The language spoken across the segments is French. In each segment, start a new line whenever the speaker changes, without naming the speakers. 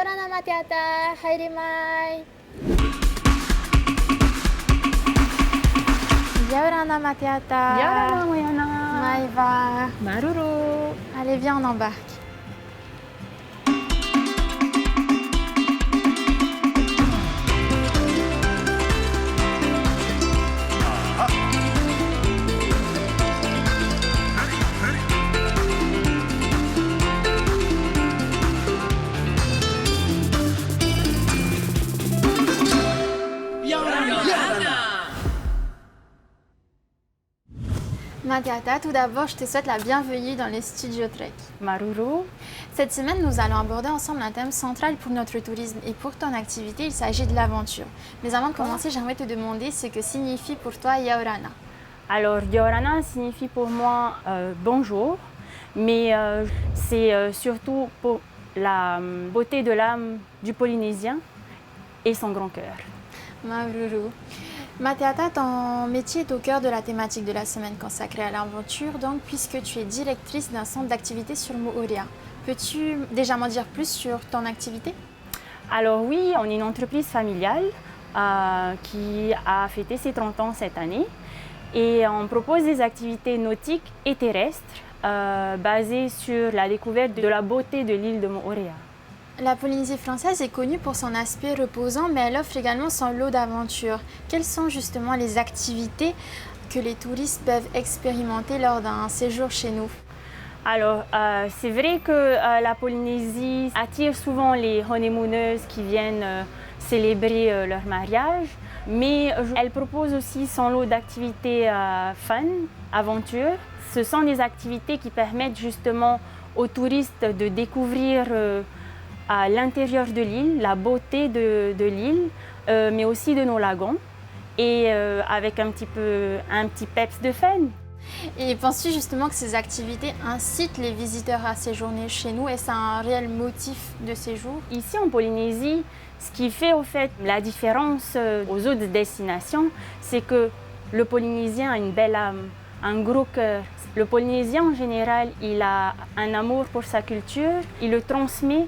Yorana Matiata, Hairimai. Yorana Matiata.
Yorana Moyana.
Maïva.
Maruru.
Allez, viens, on embarque. Matiata, tout d'abord, je te souhaite la bienvenue dans les studios Trek.
Maruru.
Cette semaine, nous allons aborder ensemble un thème central pour notre tourisme et pour ton activité, il s'agit de l'aventure. Mais avant de commencer, j'aimerais te demander ce que signifie pour toi Yaorana.
Alors, Yorana signifie pour moi bonjour, mais c'est surtout pour la beauté de l'âme du Polynésien et son grand cœur.
Maruru. Matiata, ton métier est au cœur de la thématique de la semaine consacrée à l'aventure, donc puisque tu es directrice d'un centre d'activité sur Moorea. Peux-tu déjà m'en dire plus sur ton activité?
Alors oui, on est une entreprise familiale qui a fêté ses 30 ans cette année et on propose des activités nautiques et terrestres basées sur la découverte de la beauté de l'île de Moorea.
La Polynésie française est connue pour son aspect reposant, mais elle offre également son lot d'aventures. Quelles sont justement les activités que les touristes peuvent expérimenter lors d'un séjour chez nous?
Alors, c'est vrai que la Polynésie attire souvent les honeymooners qui viennent célébrer leur mariage, mais elle propose aussi son lot d'activités fun, aventures. Ce sont des activités qui permettent justement aux touristes de découvrir à l'intérieur de l'île, la beauté de l'île, mais aussi de nos lagons, et avec un petit peps de fun.
Et penses-tu justement que ces activités incitent les visiteurs à séjourner chez nous? Est-ce un réel motif de séjour?
Ici en Polynésie, ce qui fait au fait la différence aux autres destinations, c'est que le Polynésien a une belle âme, un gros cœur. Le Polynésien en général, il a un amour pour sa culture, il le transmet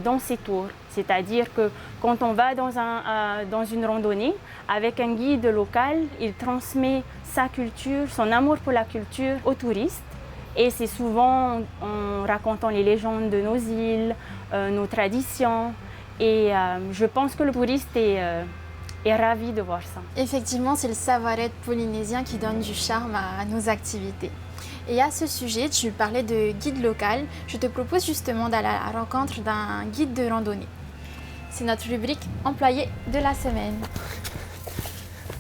dans ses tours. C'est-à-dire que quand on va dans une randonnée, avec un guide local, il transmet sa culture, son amour pour la culture aux touristes. Et c'est souvent en racontant les légendes de nos îles, nos traditions. Et je pense que le touriste est ravi de voir ça.
Effectivement, c'est le savoir-être polynésien qui donne du charme à nos activités. Et à ce sujet, tu parlais de guide local. Je te propose justement d'aller à la rencontre d'un guide de randonnée. C'est notre rubrique employé de la semaine.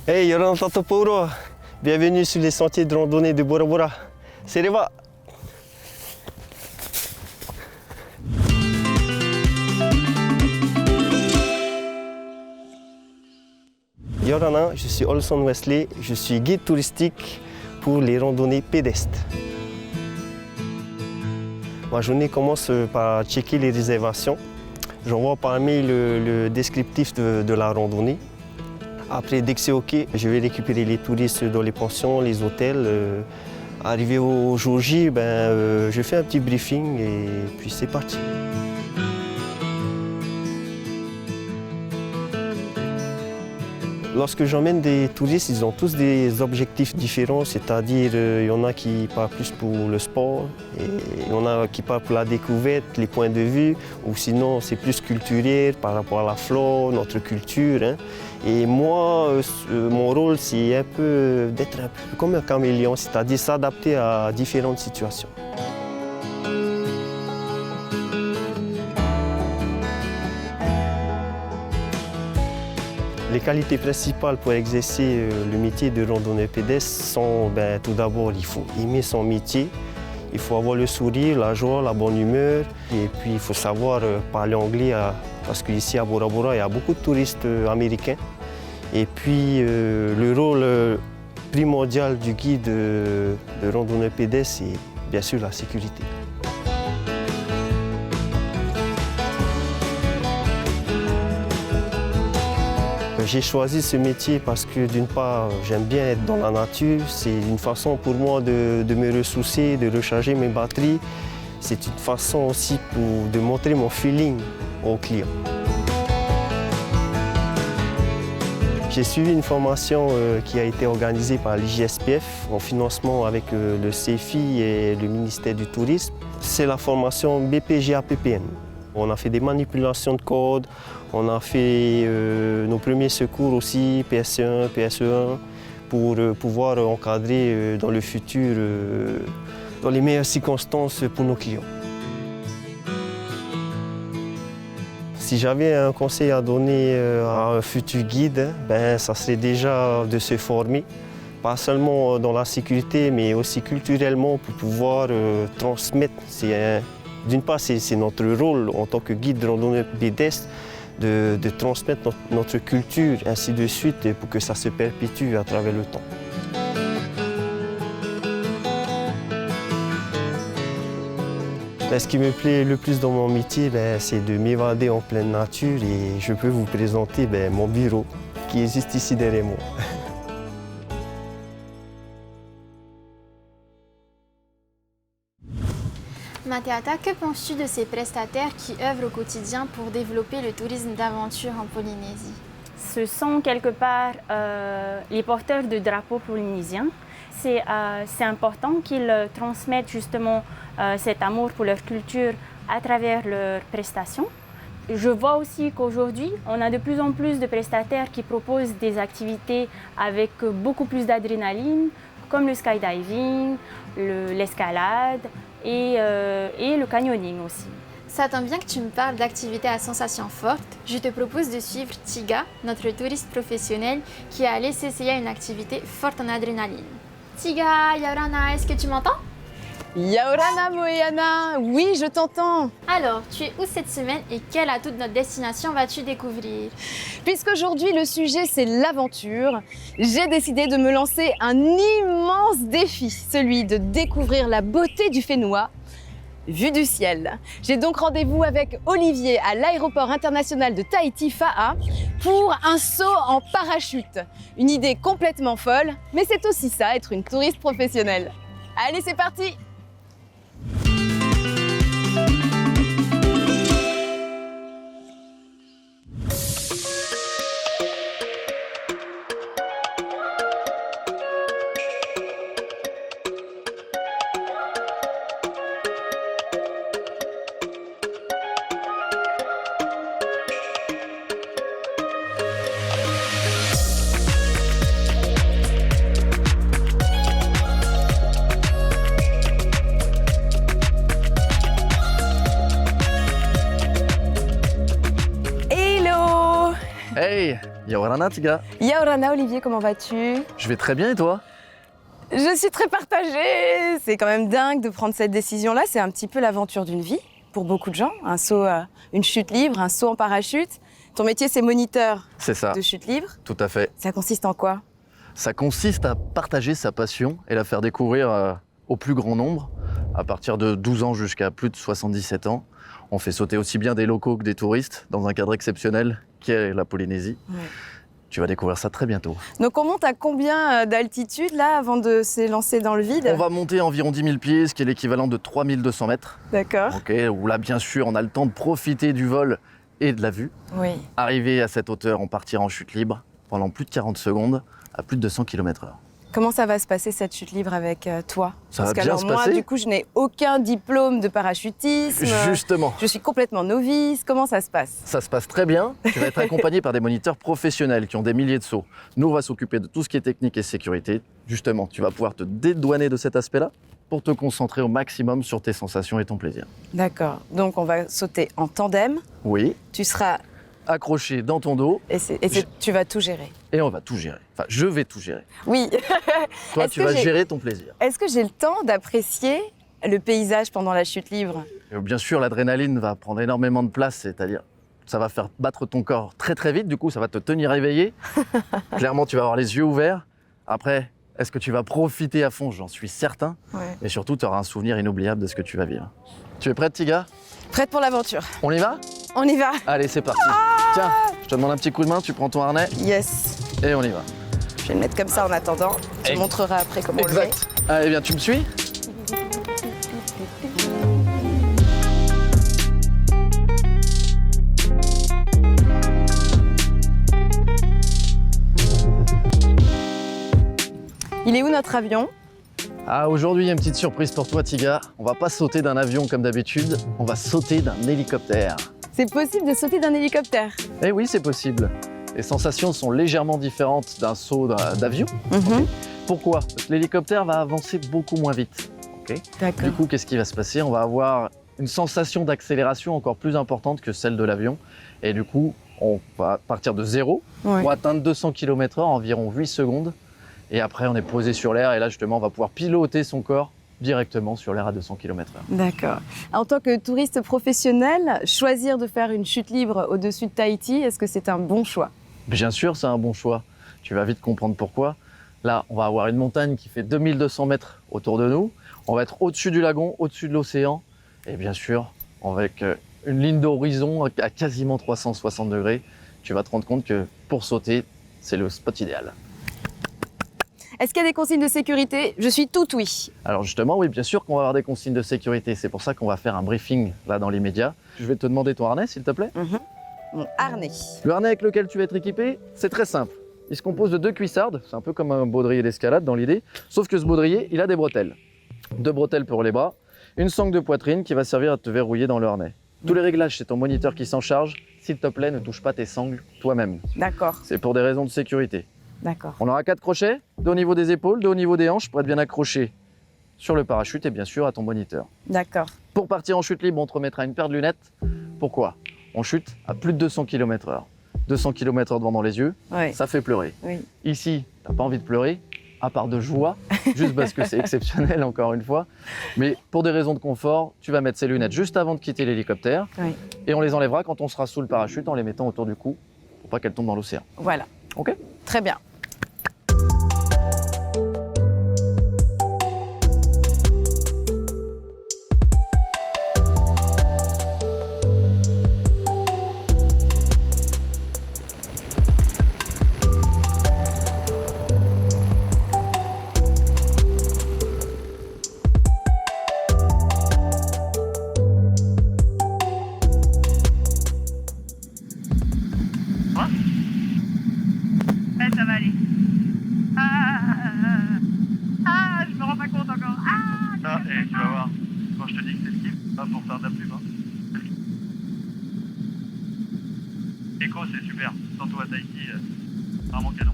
Hey, Yorana Tatoporo, bienvenue sur les sentiers de randonnée de Bora Bora. Sereva. Yorana, je suis Olson Wesley, je suis guide touristique pour les randonnées pédestres. Ma journée commence par checker les réservations. J'envoie par mail le descriptif de la randonnée. Après, dès que c'est OK, je vais récupérer les touristes dans les pensions, les hôtels. Arrivé au jour J, je fais un petit briefing et puis c'est parti. Lorsque j'emmène des touristes, ils ont tous des objectifs différents, c'est-à-dire il y en a qui partent plus pour le sport, et il y en a qui partent pour la découverte, les points de vue, ou sinon c'est plus culturel par rapport à la flore, notre culture. Hein. Et moi, mon rôle, c'est un peu d'être un peu comme un caméléon, c'est-à-dire s'adapter à différentes situations. Les qualités principales pour exercer le métier de randonneur pédestre sont tout d'abord, il faut aimer son métier, il faut avoir le sourire, la joie, la bonne humeur et puis il faut savoir parler anglais parce qu'ici à Bora Bora, il y a beaucoup de touristes américains. Et puis le rôle primordial du guide de randonneur pédestre, c'est bien sûr la sécurité. J'ai choisi ce métier parce que d'une part, j'aime bien être dans la nature. C'est une façon pour moi de me ressourcer, de recharger mes batteries. C'est une façon aussi de montrer mon feeling aux clients. J'ai suivi une formation qui a été organisée par l'IGSPF en financement avec le CEFI et le ministère du Tourisme. C'est la formation BPGA-PPN. On a fait des manipulations de code, on a fait nos premiers secours aussi, PSE1, PSE1, pour pouvoir encadrer dans le futur, dans les meilleures circonstances pour nos clients. Si j'avais un conseil à donner à un futur guide, ça serait déjà de se former, pas seulement dans la sécurité, mais aussi culturellement pour pouvoir transmettre. D'une part, c'est notre rôle en tant que guide de randonnée pédestre de transmettre notre culture, ainsi de suite, pour que ça se perpétue à travers le temps. Ce qui me plaît le plus dans mon métier, c'est de m'évader en pleine nature et je peux vous présenter mon bureau qui est juste ici derrière moi.
Matéata, que penses-tu de ces prestataires qui œuvrent au quotidien pour développer le tourisme d'aventure en Polynésie?
Ce sont quelque part les porteurs de drapeaux polynésiens. C'est important qu'ils transmettent justement cet amour pour leur culture à travers leurs prestations. Je vois aussi qu'aujourd'hui, on a de plus en plus de prestataires qui proposent des activités avec beaucoup plus d'adrénaline, comme le skydiving, l'escalade et le canyoning aussi.
Ça tombe bien que tu me parles d'activités à sensations fortes. Je te propose de suivre Tiga, notre touriste professionnel, qui est allé s'essayer à une activité forte en adrénaline. Tiga, Yaurana, est-ce que tu m'entends?
Yaurana Moeana, oui, je t'entends.
Alors, tu es où cette semaine et quel atout de notre destination vas-tu découvrir?
Puisqu'aujourd'hui le sujet c'est l'aventure, j'ai décidé de me lancer un immense défi, celui de découvrir la beauté du Fénois, vue du ciel. J'ai donc rendez-vous avec Olivier à l'aéroport international de Tahiti-Fa'a pour un saut en parachute. Une idée complètement folle, mais c'est aussi ça, être une touriste professionnelle. Allez, c'est parti!
Hey, Yaurana Tiga.
Yaurana Olivier, comment vas-tu?
Je vais très bien et toi?
Je suis très partagée. C'est quand même dingue de prendre cette décision-là. C'est un petit peu l'aventure d'une vie pour beaucoup de gens. Un saut, une chute libre, un saut en parachute. Ton métier, c'est moniteur
C'est ça,
de chute libre.
tout à fait.
Ça consiste en quoi?
Ça consiste à partager sa passion et la faire découvrir au plus grand nombre. À partir de 12 ans jusqu'à plus de 77 ans. On fait sauter aussi bien des locaux que des touristes dans un cadre exceptionnel qui est la Polynésie.
Ouais.
Tu vas découvrir ça très bientôt.
Donc on monte à combien d'altitude là avant de s'élancer dans le vide?
On va monter à environ 10 000 pieds, ce qui est l'équivalent de 3200 mètres.
D'accord.
Ok, où là, bien sûr, on a le temps de profiter du vol et de la vue.
Oui.
Arrivé à cette hauteur, on partira en chute libre pendant plus de 40 secondes à plus de 200 km/h.
Comment ça va se passer cette chute libre avec toi?
Ça
Parce
va bien
qu'alors
se
moi,
passer.
du coup, je n'ai aucun diplôme de parachutisme.
Justement.
Je suis complètement novice. Comment ça se passe?
Ça se passe très bien. Tu vas être accompagné par des moniteurs professionnels qui ont des milliers de sauts. Nous, on va s'occuper de tout ce qui est technique et sécurité. Justement, tu vas pouvoir te dédouaner de cet aspect-là pour te concentrer au maximum sur tes sensations et ton plaisir.
D'accord. Donc on va sauter en tandem.
Oui,
Tu seras
accroché dans ton dos
tu vas tout gérer.
et on va tout gérer. Enfin, je vais tout gérer.
Oui.
Toi,
Est-ce
tu
que
vas
j'ai-
gérer ton plaisir.
Est-ce que j'ai le temps d'apprécier le paysage pendant la chute libre?
Et bien sûr, l'adrénaline va prendre énormément de place, c'est-à-dire ça va faire battre ton corps très très vite, du coup ça va te tenir éveillé. Clairement, tu vas avoir les yeux ouverts. Après, est-ce que tu vas profiter à fond? J'en suis certain.
Ouais.
Et surtout, tu auras un souvenir inoubliable de ce que tu vas vivre. Tu es prête, Tiga?
Prête pour l'aventure.
On y va?
On y va.
Allez, c'est parti. Tiens, je te demande un petit coup de main, tu prends ton harnais
Yes.
et on y va.
Je vais le mettre comme ça en attendant. Tu
Ex-
montreras après comment on le met.
Exact. Allez, bien, tu me suis?
Il est où notre avion?
Ah, aujourd'hui, il y a une petite surprise pour toi, Tiga. On va pas sauter d'un avion comme d'habitude, on va sauter d'un hélicoptère.
C'est possible de sauter d'un hélicoptère?
Eh oui, c'est possible. Les sensations sont légèrement différentes d'un saut d'avion. Pourquoi? Parce que l'hélicoptère va avancer beaucoup moins vite.
D'accord.
Du coup, qu'est-ce qui va se passer? On va avoir une sensation d'accélération encore plus importante que celle de l'avion. Et du coup, on va partir de zéro pour atteindre 200 km/h en environ 8 secondes. Et après, on est posé sur l'air et là, justement, on va pouvoir piloter son corps directement sur l'air à 200 km/h.
D'accord. En tant que touriste professionnel, choisir de faire une chute libre au-dessus de Tahiti, est-ce que c'est un bon choix?
Bien sûr, c'est un bon choix. Tu vas vite comprendre pourquoi. Là, on va avoir une montagne qui fait 2200 mètres autour de nous. On va être au-dessus du lagon, au-dessus de l'océan. Et bien sûr, avec une ligne d'horizon à quasiment 360 degrés, tu vas te rendre compte que pour sauter, c'est le spot idéal.
Est-ce qu'il y a des consignes de sécurité? Je suis tout oui.
Alors justement, oui, bien sûr qu'on va avoir des consignes de sécurité. C'est pour ça qu'on va faire un briefing là dans l'immédiat. Je vais te demander ton harnais, s'il te plaît.
Mon harnais.
Le harnais avec lequel tu vas être équipé, c'est très simple. Il se compose de 2 cuissardes, c'est un peu comme un baudrier d'escalade dans l'idée, sauf que ce baudrier, il a des bretelles. 2 bretelles pour les bras, une sangle de poitrine qui va servir à te verrouiller dans le harnais. Tous les réglages, c'est ton moniteur qui s'en charge. S'il te plaît, ne touche pas tes sangles toi-même.
D'accord,
C'est pour des raisons de sécurité.
d'accord.
On aura 4 crochets, 2 au niveau des épaules, 2 au niveau des hanches pour être bien accroché sur le parachute et bien sûr à ton moniteur.
D'accord.
Pour partir en chute libre, on te remettra une paire de lunettes. Pourquoi? On chute à plus de 200 km/h. 200 km/h devant dans les yeux,
Oui.
ça fait pleurer.
Oui.
Ici, t'as pas envie de pleurer, à part de joie, juste parce que c'est exceptionnel encore une fois. Mais pour des raisons de confort, tu vas mettre ces lunettes juste avant de quitter l'hélicoptère.
Oui.
Et on les enlèvera quand on sera sous le parachute en les mettant autour du cou pour pas qu'elles tombent dans l'océan.
Voilà.
Ok?
Très bien.
Ça va aller. Je me rends pas compte encore. Et tu vas voir, quand je te dis que c'est le kiff, pas pour faire de la pub. L'écho, c'est super, surtout à Tahiti, vraiment canon.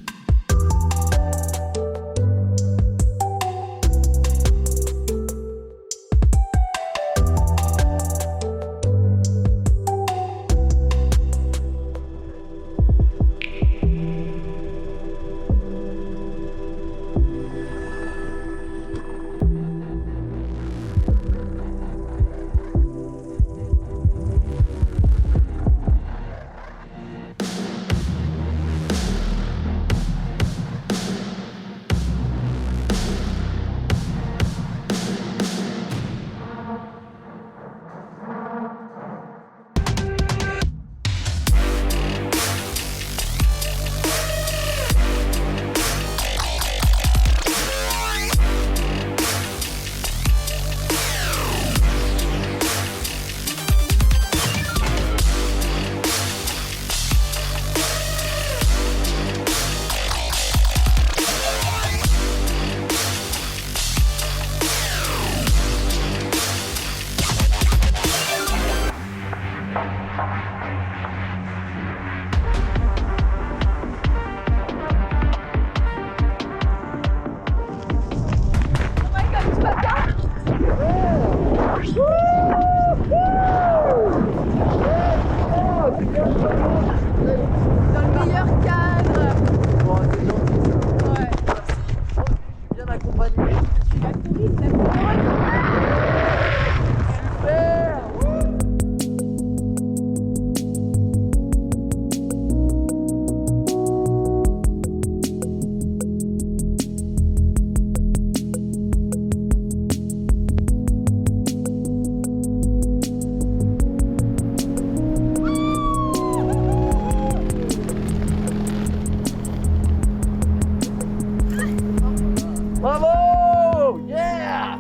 Bravo! Yeah!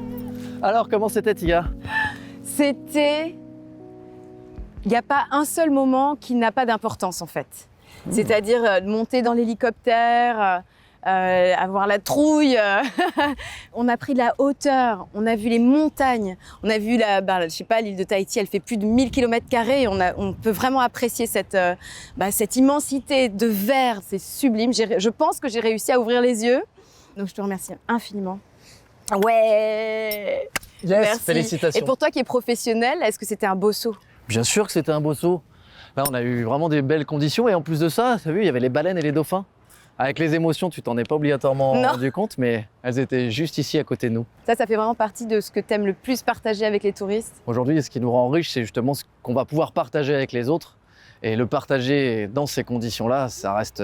Alors, comment c'était, Tiga?
C'était... Il n'y a pas un seul moment qui n'a pas d'importance en fait. C'est-à-dire monter dans l'hélicoptère, avoir la trouille. On a pris de la hauteur, on a vu les montagnes, on a vu je sais pas, l'île de Tahiti, elle fait plus de 1000 km². On peut vraiment apprécier cette immensité de vert, c'est sublime. Je pense que j'ai réussi à ouvrir les yeux. Donc je te remercie infiniment. Ouais.
Yes,
merci.
Félicitations.
Et pour toi qui es professionnel, est-ce que c'était un beau saut?
Bien sûr que c'était un beau saut. Là, on a eu vraiment des belles conditions et en plus de ça, tu as vu, il y avait les baleines et les dauphins. Avec les émotions, tu t'en es pas obligatoirement rendu compte, mais elles étaient juste ici à côté de nous.
Ça fait vraiment partie de ce que tu aimes le plus partager avec les touristes.
Aujourd'hui, ce qui nous rend riches, c'est justement ce qu'on va pouvoir partager avec les autres. Et le partager dans ces conditions-là, ça reste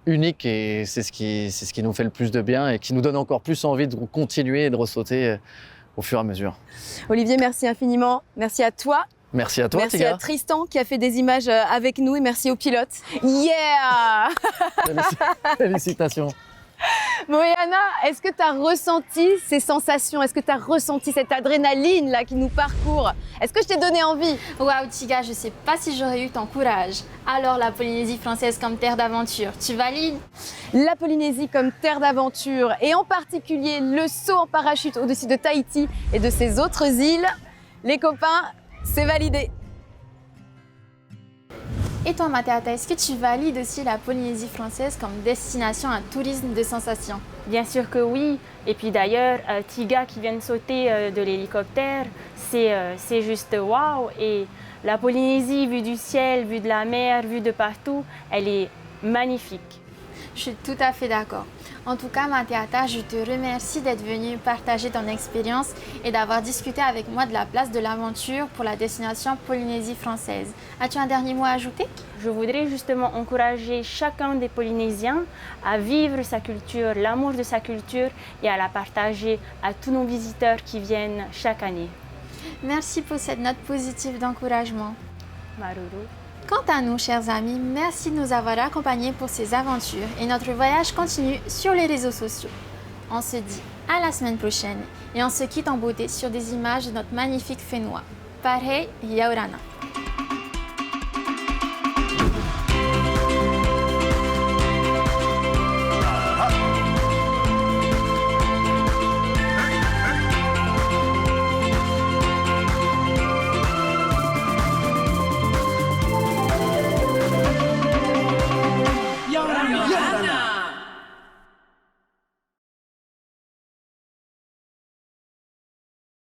unique et c'est ce qui nous fait le plus de bien et qui nous donne encore plus envie de continuer et de ressauter au fur et à mesure.
Olivier, merci infiniment. Merci à toi.
Merci à toi,
merci
Tiga.
à Tristan qui a fait des images avec nous et merci au pilote. Yeah.
Félicitations.
Moëana, est-ce que tu as ressenti ces sensations? Est-ce que tu as ressenti cette adrénaline là qui nous parcourt? Est-ce que je t'ai donné envie?
Waouh, Tiga, je sais pas si j'aurais eu ton courage. Alors, la Polynésie française comme terre d'aventure, tu valides?
La Polynésie comme terre d'aventure et en particulier le saut en parachute au-dessus de Tahiti et de ses autres îles. Les copains, c'est validé.
Et toi, Matéata, est-ce que tu valides aussi la Polynésie française comme destination à tourisme de sensation?
Bien sûr que oui. Et puis d'ailleurs, Tiga qui vient de sauter de l'hélicoptère, c'est juste waouh. Et la Polynésie, vue du ciel, vue de la mer, vue de partout, elle est magnifique.
Je suis tout à fait d'accord. En tout cas, Matéata, je te remercie d'être venue partager ton expérience et d'avoir discuté avec moi de la place de l'aventure pour la destination Polynésie française. As-tu un dernier mot à ajouter?
Je voudrais justement encourager chacun des Polynésiens à vivre sa culture, l'amour de sa culture et à la partager à tous nos visiteurs qui viennent chaque année.
Merci pour cette note positive d'encouragement.
Maruru.
Quant à nous, chers amis, merci de nous avoir accompagnés pour ces aventures et notre voyage continue sur les réseaux sociaux. On se dit à la semaine prochaine et on se quitte en beauté sur des images de notre magnifique Fénois. Parhei Yaurana.